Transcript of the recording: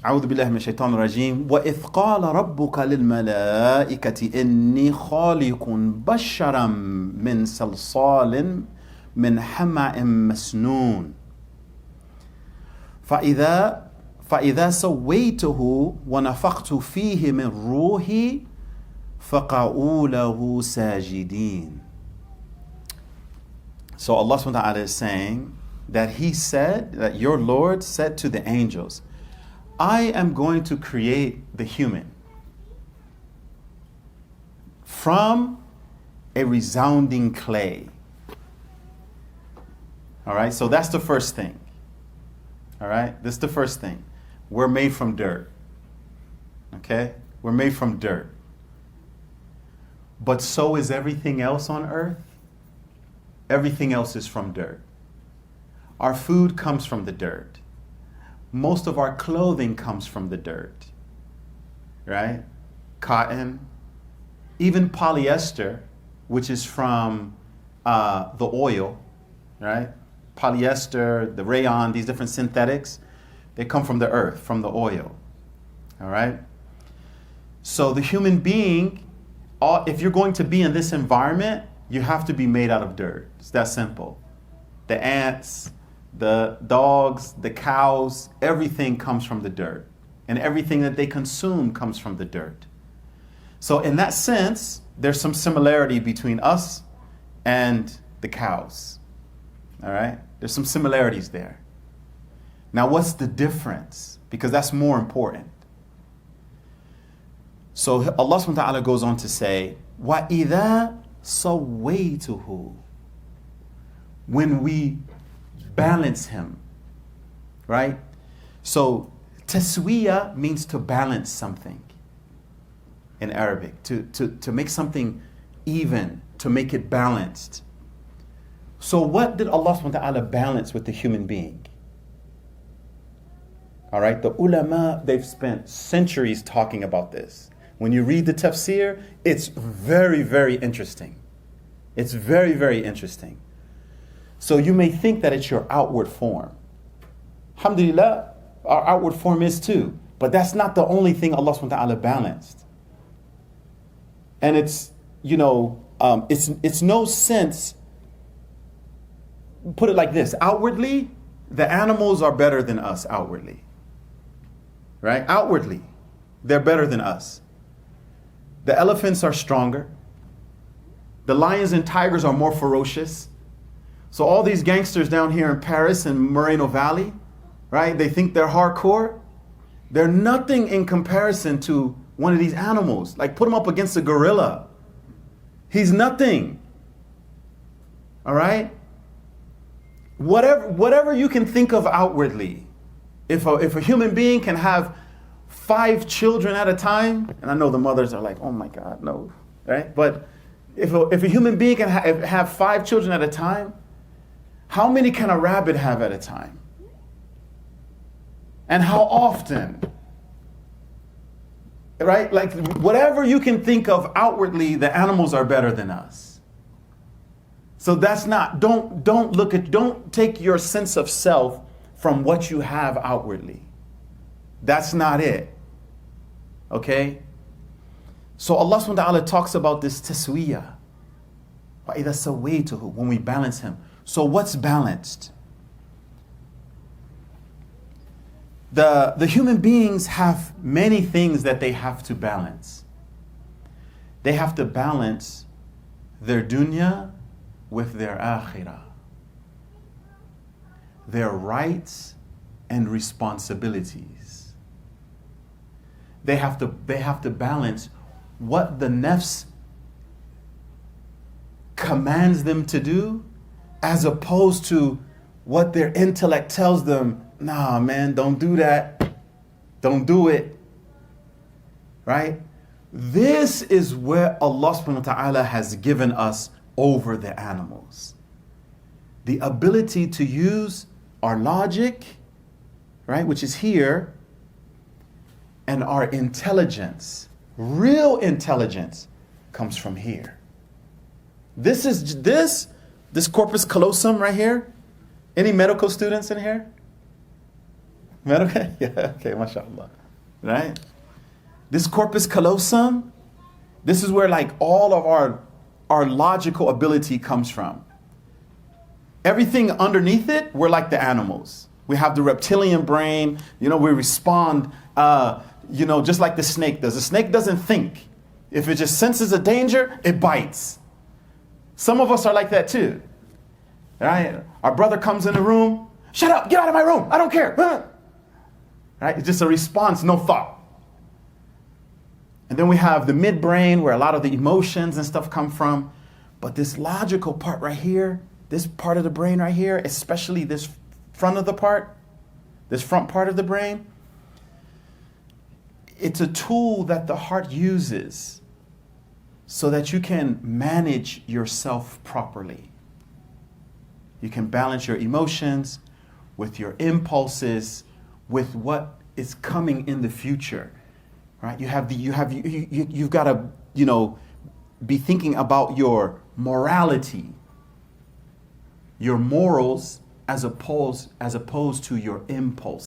أعوذ بالله من الشيطان الرجيم وإذ قال ربك للملائكة إني خالق بشرا من صلصال من حمأ مسنون فإذا سويته ونفخت فيه من روحي فقعوا له ساجدين. So Allah subhanahu wa ta'ala is saying that He said, that your Lord said to the angels, I am going to create the human from a resounding clay. All right, so that's the first thing. All right, this is the first thing. We're made from dirt. Okay, we're made from dirt. But so is everything else on earth. Everything else is from dirt. Our food comes from the dirt. Most of our clothing comes from the dirt, right? Cotton, even polyester, which is from the oil, right? Polyester, the rayon, these different synthetics, they come from the earth, from the oil, all right? So the human being, if you're going to be in this environment, you have to be made out of dirt. It's that simple. The ants, the dogs, the cows, everything comes from the dirt. And everything that they consume comes from the dirt. So in that sense, there's some similarity between us and the cows. All right? There's some similarities there. Now what's the difference? Because that's more important. So Allah subhanahu wa ta'ala goes on to say, وَإِذَا سَوَّيْتُهُ, when we balance him, right? So taswiya means to balance something in Arabic, to make something even, to make it balanced. So what did Allah subhanahu wa ta'ala balance with the human being? All right, the ulama, they've spent centuries talking about this. When you read the tafsir, it's very, very interesting. It's very, very interesting. So you may think that it's your outward form. Alhamdulillah, our outward form is too. But that's not the only thing Allah subhanahu wa ta'ala balanced. And it's, it's no sense, put it like this, outwardly, the animals are better than us outwardly. Right? Outwardly, they're better than us. The elephants are stronger. The lions and tigers are more ferocious. So all these gangsters down here in Paris and Moreno Valley, right? They think they're hardcore. They're nothing in comparison to one of these animals. Like put him up against a gorilla. He's nothing. All right? Whatever you can think of outwardly. If a human being can have 5 children at a time, and I know the mothers are like, oh my God, no, right? But if a human being can have 5 children at a time, how many can a rabbit have at a time? And how often? Right? Like whatever you can think of outwardly, the animals are better than us. So that's not, don't take your sense of self from what you have outwardly. That's not it. Okay? So Allah subhanahu wa ta'ala talks about this taswiyah. وَإِذَا سَوَّيْتُهُ, when we balance him. So what's balanced? The human beings have many things that they have to balance. They have to balance their dunya with their akhirah. Their rights and responsibilities. They have to balance what the nafs commands them to do as opposed to what their intellect tells them, nah man, don't do that. Don't do it. Right? This is where Allah subhanahu wa ta'ala has given us over the animals. The ability to use our logic, right, which is here, and our intelligence, real intelligence, comes from here. This corpus callosum right here. Any medical students in here? Medical? Yeah, okay, mashallah. Right? This corpus callosum, this is where like all of our logical ability comes from. Everything underneath it, we're like the animals. We have the reptilian brain, we respond, just like the snake does. The snake doesn't think. If it just senses a danger, it bites. Some of us are like that too. Right? Our brother comes in the room, shut up, get out of my room, I don't care. Right? It's just a response, no thought. And then we have the midbrain where a lot of the emotions and stuff come from. But this logical part right here, this part of the brain right here, especially this front part of the brain, it's a tool that the heart uses so that you can manage yourself properly. You can balance your emotions with your impulses, with what is coming in the future. Right? You've got to, be thinking about your morality, your morals as opposed to your impulses.